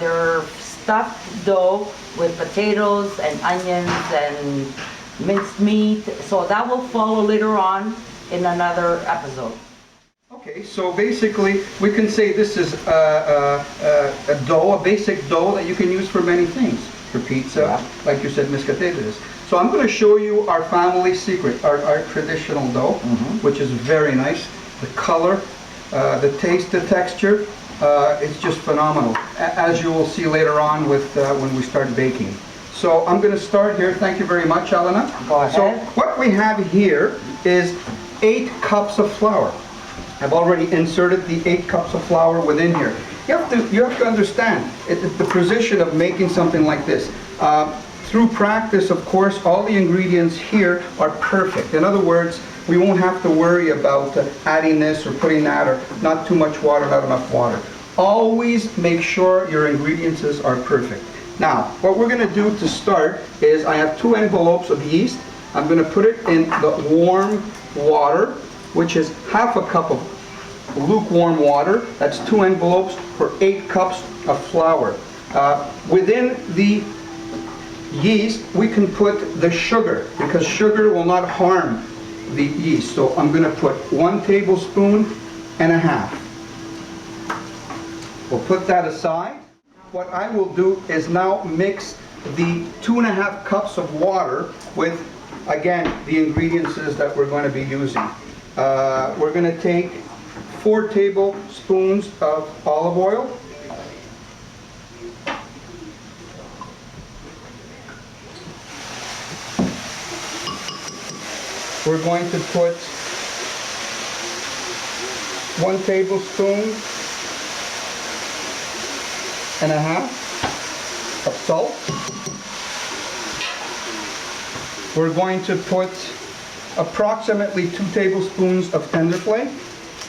They're stuffed dough with potatoes and onions and minced meat. So that will follow later on in another episode. Okay, so basically we can say this is a dough, a basic dough that you can use for many things. For pizza, yeah. Like you said, miscatetes. So I'm going to show you our family secret, our traditional dough, which is very nice. The color, the taste, the texture, it's just phenomenal, as you will see later on with when we start baking. So I'm going to start here. Thank you very much, Elena. Go ahead. So what we have here is 8 cups of flour. I've already inserted the 8 cups of flour within here. You have to understand the position of making something like this. Through practice, of course, all the ingredients here are perfect. In other words, we won't have to worry about adding this or putting that, or not too much water, not enough water. Always make sure your ingredients are perfect. Now, what we're going to do to start is I have 2 envelopes of yeast. I'm going to put it in the warm water, which is half a cup of lukewarm water. That's 2 envelopes for 8 cups of flour. Within the yeast, we can put the sugar, because sugar will not harm the yeast. So I'm going to put 1 tablespoon and a half. We'll put that aside. What I will do is now mix the 2.5 cups of water with, again, the ingredients that we're going to be using. We're going to take 4 tablespoons of olive oil. We're going to put 1 tablespoon and a half of salt. We're going to put approximately 2 tablespoons of tenderflake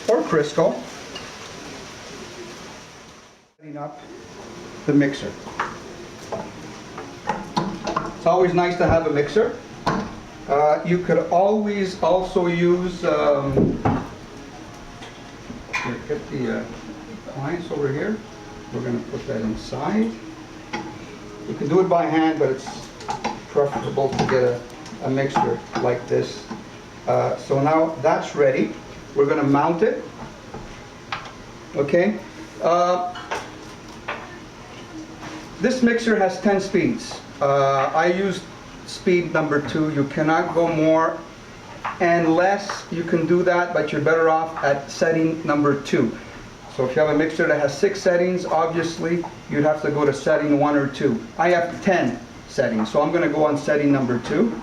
or Crisco. Setting up the mixer. It's always nice to have a mixer. You could always also use, here, get the appliance over here. We're going to put that inside. You can do it by hand, but it's preferable to get a mixer like this. So now that's ready. We're going to mount it. Okay. This mixer has 10 speeds. I used speed number 2. You cannot go more and less. You can do that, but you're better off at setting number 2. So if you have a mixer that has 6 settings, obviously you'd have to go to setting 1 or 2. I have 10 settings, so I'm going to go on setting number 2.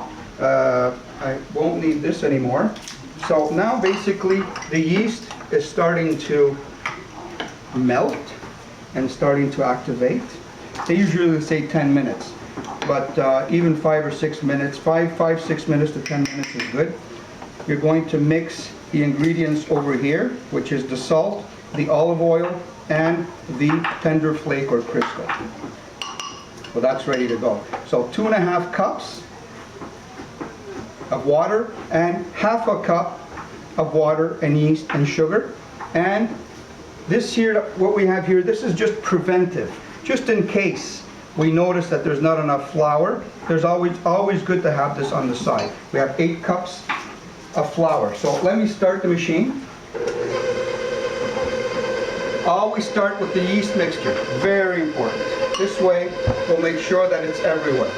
I won't need this anymore. So now basically the yeast is starting to melt and starting to activate. They usually say 10 minutes, but even 5 or 6 minutes, 6 minutes to 10 minutes is good. You're going to mix the ingredients over here, which is the salt, the olive oil, and the tender flake or Crisco. So that's ready to go. So 2.5 cups of water and half a cup of water and yeast and sugar. And this here, what we have here, this is just preventive. Just in case we notice that there's not enough flour, there's always good to have this on the side. We have 8 cups of flour. So let me start the machine. Always start with the yeast mixture, very important. This way we'll make sure that it's everywhere.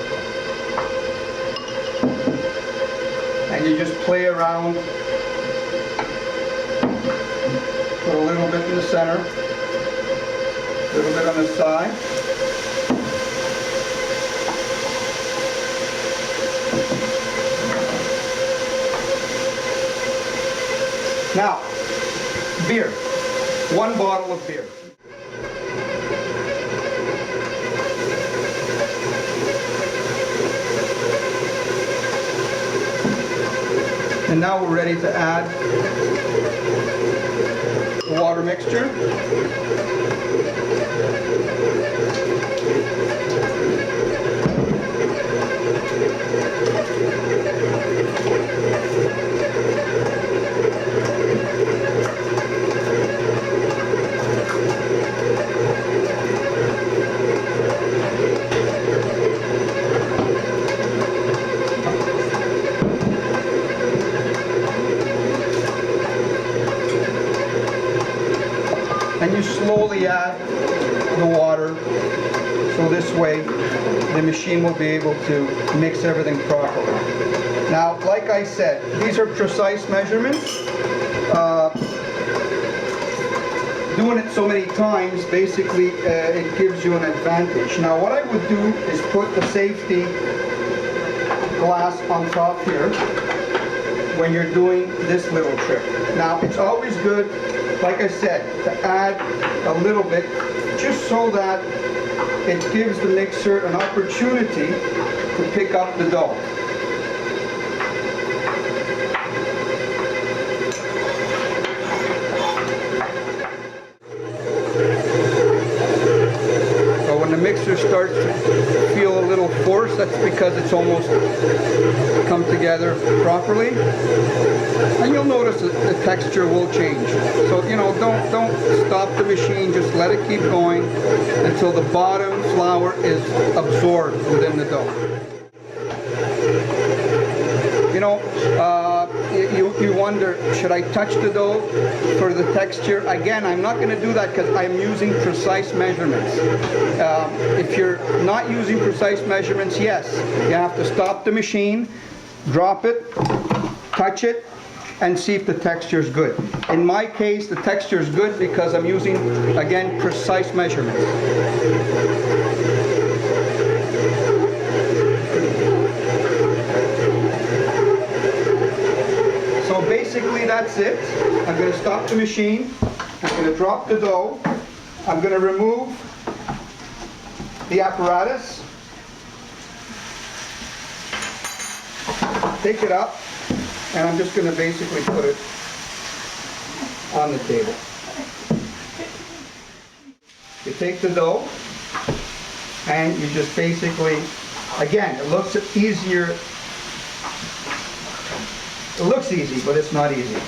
And you just play around. Put a little bit in the center, a little bit on the side. Now, beer. 1 bottle of beer. And now we're ready to add the water mixture. the water, so this way the machine will be able to mix everything properly. Now, like I said, these are precise measurements. Doing it so many times, basically, it gives you an advantage. Now, what I would do is put the safety glass on top here when you're doing this little trick. Now, it's always good, like I said, to add a little bit, just so that it gives the mixer an opportunity to pick up the dough. The mixer starts to feel a little force, that's because it's almost come together properly. And you'll notice that the texture will change. So, you know, don't stop the machine, just let it keep going until the bottom flour is absorbed within the dough. You know, you wonder, should I touch the dough for the texture? Again, I'm not going to do that because I'm using precise measurements. If you're not using precise measurements, yes, you have to stop the machine, drop it, touch it, and see if the texture is good. In my case, the texture is good because I'm using, again, precise measurements. So basically that's it. I'm going to stop the machine. I'm going to drop the dough. I'm going to remove the apparatus. Take it up, and I'm just going to basically put it on the table. You take the dough, and you just basically, again, it looks easier. It looks easy, but it's not easy.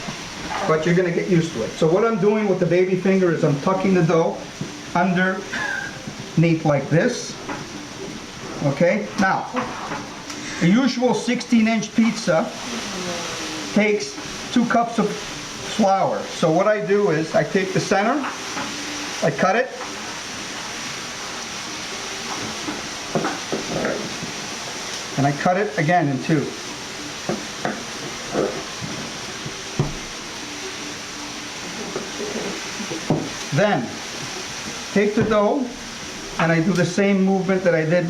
But you're going to get used to it. So what I'm doing with the baby finger is I'm tucking the dough underneath like this. Okay? Now, a usual 16-inch pizza takes 2 cups of flour. So what I do is I take the center, I cut it, and I cut it again in 2. Then, take the dough, and I do the same movement that I did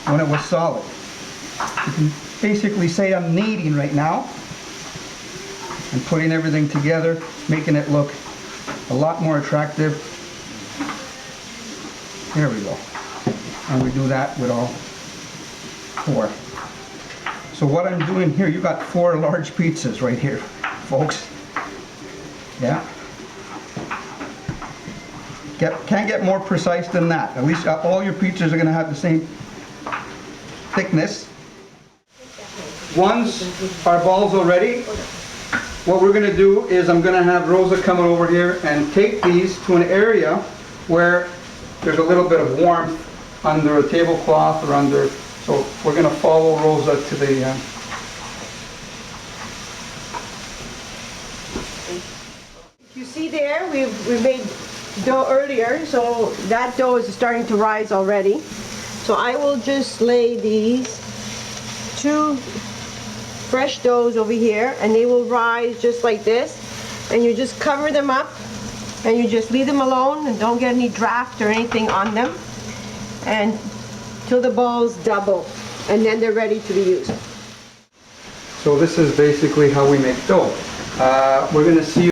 when it was solid. You can basically say I'm kneading right now, and putting everything together, making it look a lot more attractive. There we go. And we do that with all 4. So what I'm doing here, you got 4 large pizzas right here, folks. Yeah. Can't get more precise than that. At least all your pizzas are going to have the same thickness. Once our balls are ready, what we're going to do is I'm going to have Rosa come over here and take these to an area where there's a little bit of warmth under a tablecloth or under, so we're going to follow Rosa to the You see there, we made dough earlier, so that dough is starting to rise already. So I will just lay these 2 fresh doughs over here, and they will rise just like this. And you just cover them up, and you just leave them alone, and don't get any draft or anything on them, and till the balls double, and then they're ready to be used. So this is basically how we make dough. We're going to see